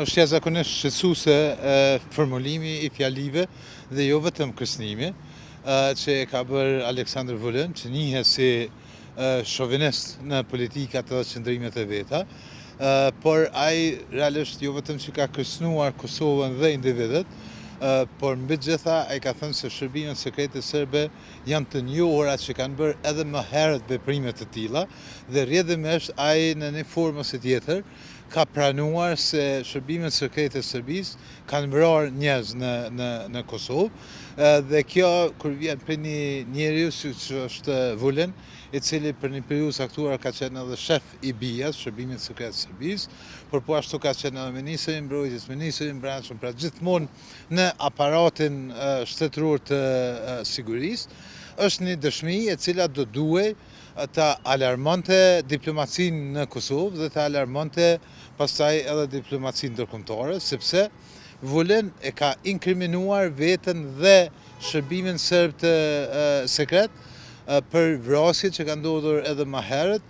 Është jashtëzakonisht shqetësuese formulimi i fjalive dhe jo vetëm kërcënimi që e ka bërë Aleksandër Vulin, që njihet si shovinist në politikat dhe qëndrimet e veta, por ai realisht jo vetëm që ka kërcënuar Kosovën dhe individët, por mbi gjitha ai ka thënë se shërbimet sekrete serbe janë të njohura që kanë bërë edhe më herët veprime të tilla dhe rrjedhimisht ai në një formë ose tjetër ka pranuar se shërbimet sekrete të Serbisë kanë vrarë njerëz në Kosovë dhe kjo kur vjen për një njeriu siç është Vulin, i cili për një periudhë caktuar ka qenë edhe shef i BIA-s, shërbimit sekret të Serbisë, por po ashtu ka qenë edhe ministri i mbrojtjes, ministri i brendshëm, pra gjithmonë në aparatin shtetëror të sigurisë, është një dëshmi e cila do duhej të alarmonte diplomacinë në Kosovë dhe të alarmonte pastaj edhe diplomacinë ndërkombëtare, sepse Vulin e ka inkriminuar veten dhe shërbimin serb të sekret për vrasjet që ka ndodhur edhe më herët.